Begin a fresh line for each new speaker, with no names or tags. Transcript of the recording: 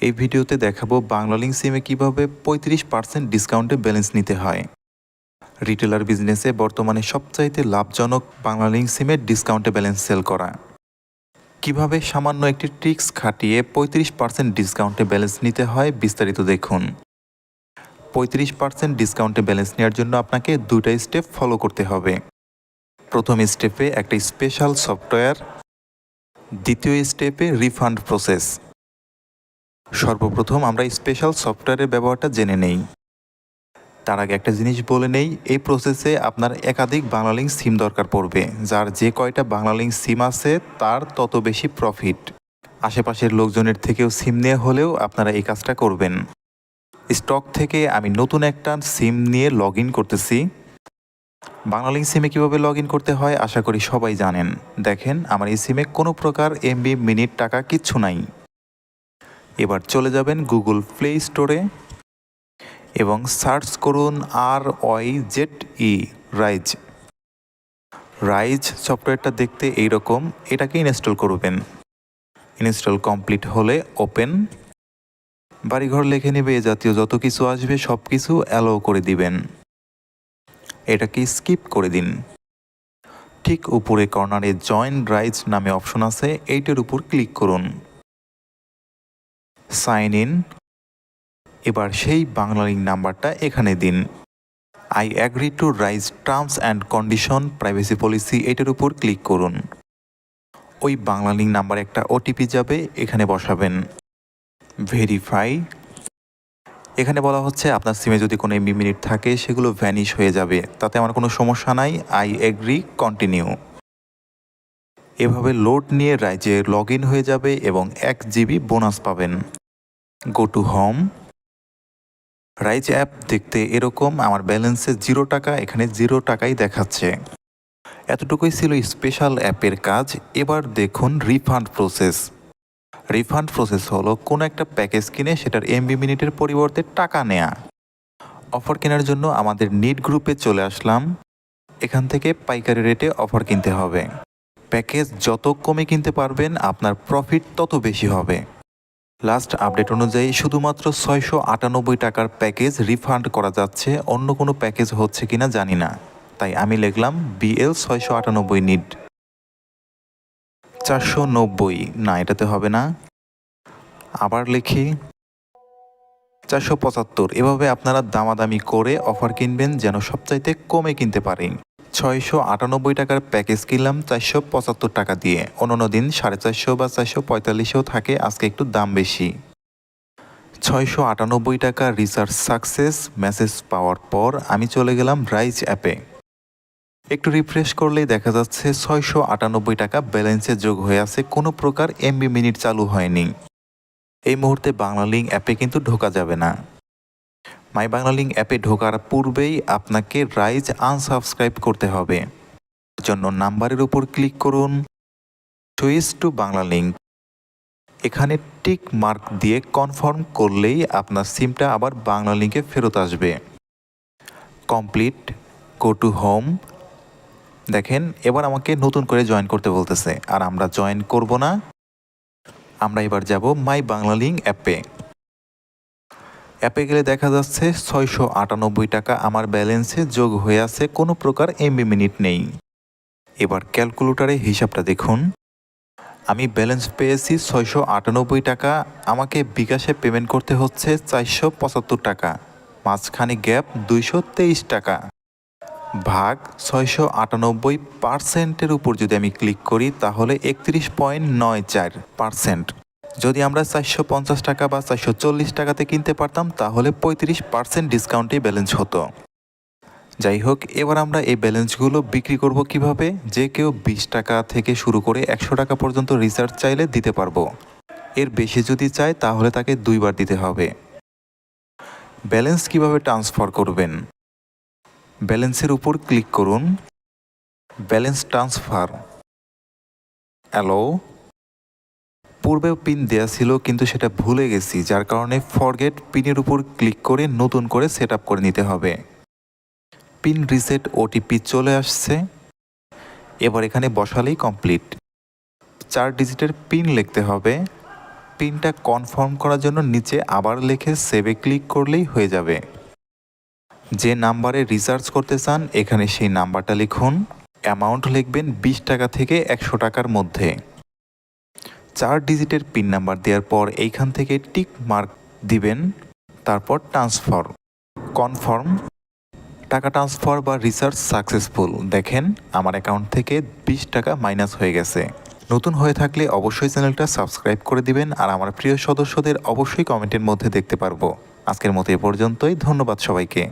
এই ভিডিওতে দেখাবো বাংলালিংক সিমে কিভাবে 35% ডিসকাউন্টে ব্যালেন্স নিতে হয়। রিটেলার বিজনেসে বর্তমানে সবচাইতে লাভজনক বাংলালিংক সিমে ডিসকাউন্টে ব্যালেন্স সেল করা। কিভাবে সামান্য একটি ট্রিক্স খাটিয়ে 35% ডিসকাউন্টে ব্যালেন্স নিতে হয় বিস্তারিত দেখুন। 35% ডিসকাউন্টে ব্যালেন্স নেওয়ার জন্য আপনাকে দুইটা স্টেপ ফলো করতে হবে। প্রথম স্টেপে একটা স্পেশাল সফটওয়্যার, দ্বিতীয় স্টেপে রিফান্ড প্রসেস। সর্বপ্রথম আমরা স্পেশাল সফটওয়্যারের ব্যবহারটা জেনে নেই। তার আগে একটা জিনিস বলে নেই, এই প্রসেসে আপনার একাধিক বাংলালিংক সিম দরকার পড়বে। যার যে কয়টা বাংলালিংক সিম আছে তার তত বেশি প্রফিট। আশেপাশের লোকজনের থেকেও সিম নিয়ে হলেও আপনারা এই কাজটা করবেন। স্টক থেকে আমি নতুন একটা সিম নিয়ে লগ ইন করতেছি। বাংলালিংক সিমে কীভাবে লগ ইন করতে হয় আশা করি সবাই জানেন। দেখেন আমার এই সিমে কোনো প্রকার এমবি, মিনিট, টাকা কিচ্ছু নাই। এবার চলে যাবেন গুগল প্লে স্টোরে এবং সার্চ করুন RYZE রাইজ। রাইজ সফটওয়্যারটা দেখতে এইরকম, এটাকে ইনস্টল করবেন। ইনস্টল কমপ্লিট হলে ওপেন। বাড়িঘর লিখে নেবে, এ জাতীয় যত কিছু আসবে সব কিছু অ্যালাউ করে দিবেন। এটাকে স্কিপ করে দিন। ঠিক উপরে কর্নারে জয়েন রাইজ নামে অপশন আছে, এইটার উপর ক্লিক করুন। Sign in. এবার সেই বাংলালিংক নাম্বারটা এখানে দিন। I agree to rise terms and condition privacy policy, এটার উপর ক্লিক করুন। ওই বাংলালিংক নাম্বার একটা ওটিপি যাবে, এখানে বসাবেন। ভেরিফাই। এখানে বলা হচ্ছে আপনার সিমে যদি কোনো এমবি, মিনিট থাকে সেগুলো ভ্যানিশ হয়ে যাবে, তাতে আমার কোনো সমস্যা নাই। I agree, continue. এভাবে লোড নিয়ে রাইজে লগ ইন হয়ে যাবে এবং 1 জিবি বোনাস পাবেন। Go to home. Rise app দেখতে এরকম, আমার ব্যালেন্সে 0 টাকা, এখানে 0 টাকাই দেখাচ্ছে। এতটুকুই ছিল স্পেশাল অ্যাপের কাজ। এবার দেখুন রিফান্ড প্রসেস। রিফান্ড প্রসেস হলো কোনো একটা প্যাকেজ কিনে সেটার এমবি, মিনিটের পরিবর্তে টাকা নেয়া। অফার কেনার জন্য আমাদের নিড গ্রুপে চলে আসলাম। এখান থেকে পাইকারি রেটে অফার কিনতে হবে। প্যাকেজ যত কমে কিনতে পারবেন আপনার প্রফিট তত বেশি হবে। লাস্ট আপডেট অনুযায়ী শুধুমাত্র 698 টাকার প্যাকেজ রিফান্ড করা যাচ্ছে, অন্য কোনো প্যাকেজ হচ্ছে কিনা জানি না। তাই আমি লিখলাম BL 698 নিড। 490 না, এটাতে হবে না। আবার লিখি 475। এভাবে আপনারা দামাদামি করে অফার কিনবেন যেন সবচাইতে কমে কিনতে পারেন। 698 টাকার প্যাকেজ কিনলাম 475 টাকা দিয়ে। অন্যান্য দিন 450 বা 445-ও থাকে, আজকে একটু দাম বেশি। 698 টাকা রিচার্জ সাকসেস মেসেজ পাওয়ার পর আমি চলে গেলাম রাইজ অ্যাপে। একটু রিফ্রেশ করলেই দেখা যাচ্ছে 698 টাকা ব্যালেন্সে যোগ হয়ে আছে, কোনো প্রকার এমবি, মিনিট চালু হয়নি। এই মুহূর্তে বাংলালিংক অ্যাপে কিন্তু ঢোকা যাবে না। মাই বাংলালিংক অ্যাপে ঢোকার পূর্বেই আপনাকে রাইজ আনসাবস্ক্রাইব করতে হবে। এর জন্য নাম্বারের উপর ক্লিক করুন, সুইচ টু বাংলালিংক। এখানে টিক মার্ক দিয়ে কনফার্ম করলেই আপনার সিমটা আবার বাংলালিংকে ফেরত আসবে। কমপ্লিট। Go to home. দেখেন এবার আমাকে নতুন করে জয়েন করতে বলতেছে, আর আমরা জয়েন করব না। আমরা এবার যাব মাই বাংলালিংক অ্যাপে। অ্যাপে গেলে দেখা যাচ্ছে 698 টাকা আমার ব্যালেন্সে যোগ হয়ে আছে, কোনো প্রকার এমবি, মিনিট নেই। এবার ক্যালকুলেটরে হিসাবটা দেখুন। আমি ব্যালেন্স পেয়েছি 698 টাকা, আমাকে বিকাশে পেমেন্ট করতে হচ্ছে 475 টাকা, মাঝখানে গ্যাপ 223 টাকা। ভাগ 698% উপর যদি আমি ক্লিক করি তাহলে 31.94%। যদি আমরা 450 টাকা বা 440 টাকাতে কিনতে পারতাম তাহলে 35% ডিসকাউন্টে ব্যালেন্স হতো। যাই হোক, এবার আমরা এই ব্যালেন্সগুলো বিক্রি করব কিভাবে। যে কেউ 20 টাকা থেকে শুরু করে 100 টাকা পর্যন্ত রিচার্জ চাইলে দিতে পারবো। এর বেশি যদি চায় তাহলে তাকে 2 বার দিতে হবে। ব্যালেন্স কিভাবে ট্রান্সফার করবেন, ব্যালেন্সের উপর ক্লিক করুন, ব্যালেন্স ট্রান্সফার, অ্যালো। পূর্বে পিন দেয়া ছিল কিন্তু সেটা ভুলে গেছি, যার কারণে ফরগেট পিনের উপর ক্লিক করে নতুন করে সেট আপ করে নিতে হবে। পিন রিসেট ওটিপি চলে আসছে, এবার এখানে বসালেই কমপ্লিট। 4 ডিজিটের পিন লিখতে হবে। পিনটা কনফার্ম করার জন্য নিচে আবার লিখে সেভে ক্লিক করলেই হয়ে যাবে। যে নাম্বারে রিচার্জ করতে চান এখানে সেই নাম্বারটা লিখুন। অ্যামাউন্ট লিখবেন 20 টাকা থেকে 100 টাকার মধ্যে। 4 ডিজিটের পিন নাম্বার দেওয়ার পর এইখান থেকে টিক মার্ক দিবেন, তারপর ট্রান্সফার কনফার্ম। টাকা ট্রান্সফার বা রিচার্জ সাকসেসফুল। দেখেন আমার অ্যাকাউন্ট থেকে 20 টাকা মাইনাস হয়ে গেছে। নতুন হয়ে থাকলে অবশ্যই চ্যানেলটা সাবস্ক্রাইব করে দিবেন আর আমার প্রিয় সদস্যদের অবশ্যই কমেন্টের মধ্যে দেখতে পারবো। আজকের মতো এ পর্যন্তই। ধন্যবাদ সবাইকে।